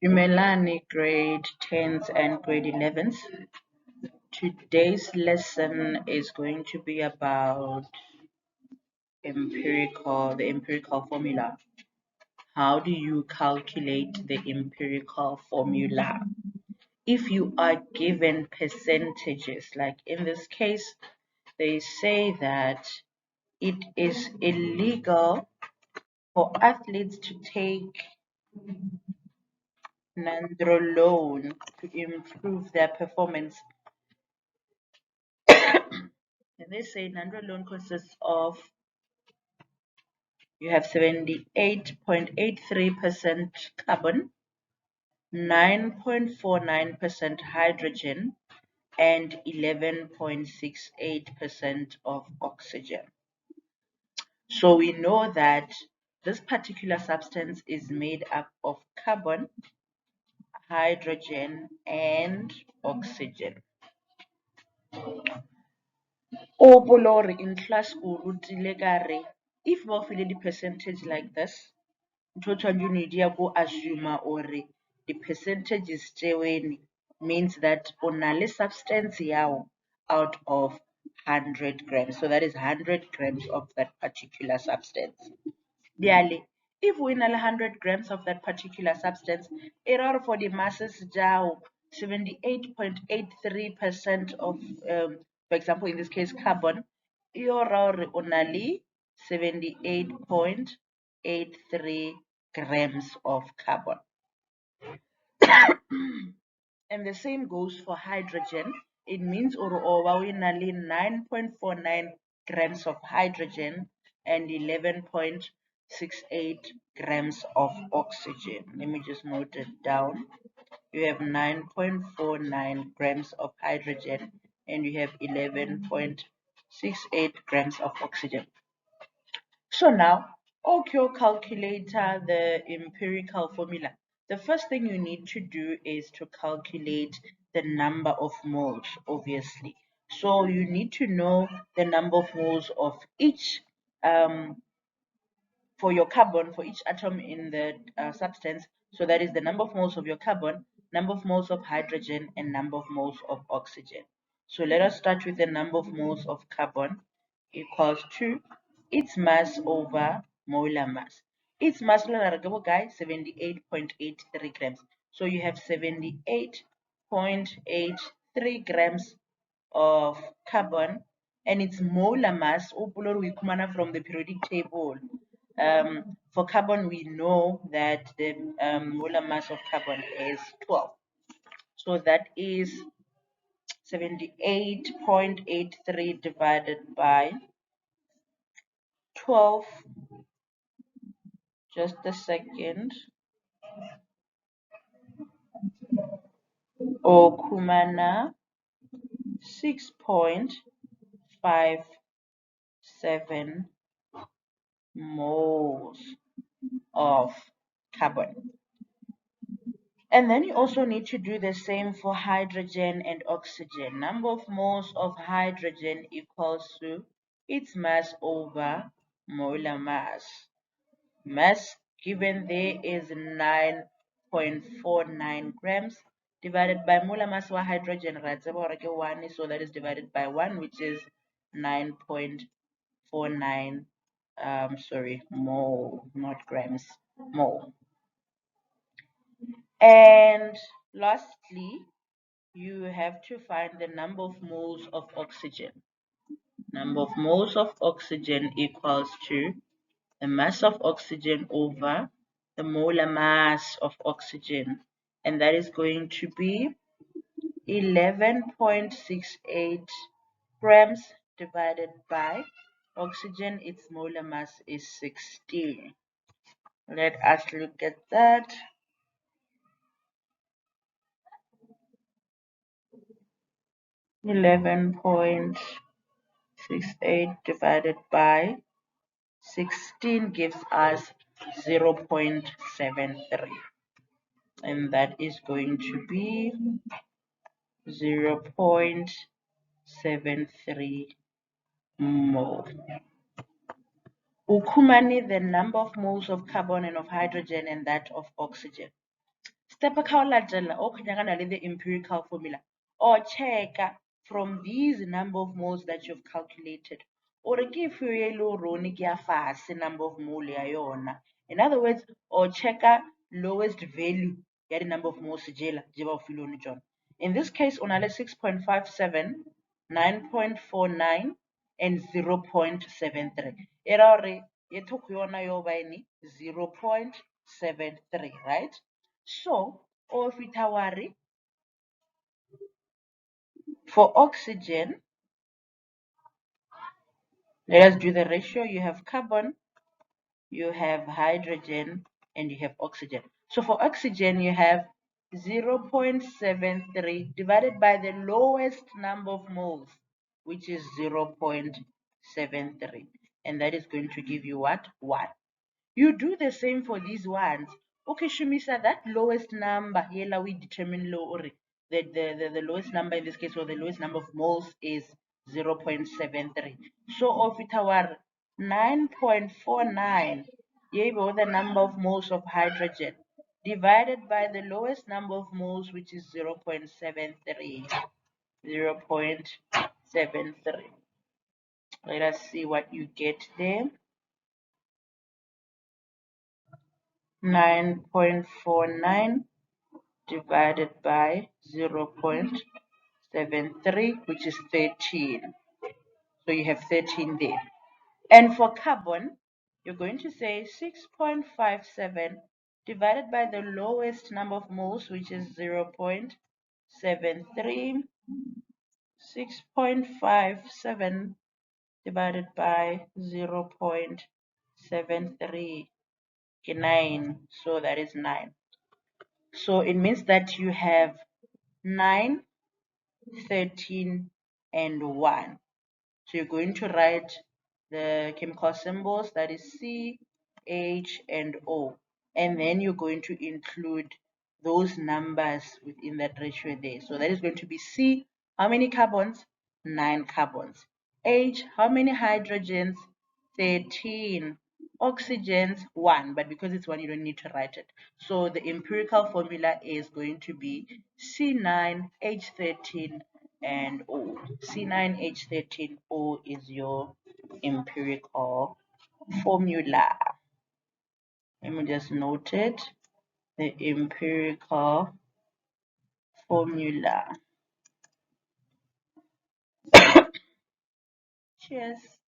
Umelani grade 10s and grade 11s. Today's lesson is going to be about the empirical formula. How do you calculate the empirical formula? If you are given percentages, like in this case, they say that it is illegal for athletes to take nandrolone to improve their performance. And they say nandrolone consists of, you have 78.83% carbon, 9.49% hydrogen, and 11.68% of oxygen. So we know that this particular substance is made up of carbon, hydrogen, and oxygen. Opolori in class if we fill the percentage like this, total unit go assume or the percentage is staying means that only substance yawo out of 100 grams. So that is 100 grams of that particular substance. Really, if we know 100 grams of that particular substance, error for the masses down 78.83% of, for example, in this case, carbon, error only 78.83 grams of carbon. And the same goes for hydrogen. It means we nearly 9.49 grams of hydrogen and 11.68 grams of oxygen. Let me just note it down. You have 9.49 grams of hydrogen and you have 11.68 grams of oxygen. So now, okay, calculator the empirical formula. The first thing you need to do is to calculate the number of moles, obviously. So you need to know the number of moles of each, for your carbon, for each atom in the substance. So that is the number of moles of your carbon, number of moles of hydrogen, and number of moles of oxygen. So let us start with the number of moles of carbon equals to its mass over molar mass. Its mass, guys, 78.83 grams. So you have 78.83 grams of carbon, and its molar mass, from the periodic table. For carbon, we know that the molar mass of carbon is 12. So that is 78.83 divided by 12. Just a second. Okumana 6.57 moles of carbon. And then you also need to do the same for hydrogen and oxygen. Number of moles of hydrogen equals to its mass over molar mass. Mass given there is 9.49 grams divided by molar mass for hydrogen, right? So that is divided by 1, which is 9.49, mole, not grams, mole. And lastly, you have to find the number of moles of oxygen. Number of moles of oxygen equals to the mass of oxygen over the molar mass of oxygen. And that is going to be 11.68 grams divided by oxygen. Its molar mass is 16. Let us look at that. 11.68 divided by 16 gives us 0.73, and that is going to be 0.73 mole. Ukumani the number of moles of carbon and of hydrogen and that of oxygen. Step akaolatela okhanyakana le the empirical formula or check from these number of moles that you've calculated. Or if you roni fast number of mole ya yona. In other words, or check lowest value ya the number of moles jela jiba ufiloni John. In this case, on a 6.57, 9.49, and 0.73. Error yethu kuyona yoba ini 0.73, right? So, if it for oxygen, let us do the ratio. You have carbon, you have hydrogen, and you have oxygen. So for oxygen, you have 0.73 divided by the lowest number of moles, which is 0.73. And that is going to give you what? 1. You do the same for these ones. Okay, Shumisa, that lowest number, here we determine low or the lowest number in this case, or the lowest number of moles is 0.73. So of it our 9.49, the number of moles of hydrogen divided by the lowest number of moles, which is 0.73. 0.73. Let us see what you get there. 9.49 divided by 0.73, which is 13. So you have 13 there. And for carbon, you're going to say 6.57 divided by the lowest number of moles, which is 0.73. 6.57 divided by 0.73. 9. So that is 9. So it means that you have 9, 13, and 1. So you're going to write the chemical symbols, that is C, H, and O. And then you're going to include those numbers within that ratio there. So that is going to be C, how many carbons? 9 carbons. H, how many hydrogens? 13. Oxygens, 1, but because it's 1, you don't need to write it. So the empirical formula is going to be C9H13 and O. C9H13O is your empirical formula. Let me just note it. The empirical formula. Cheers.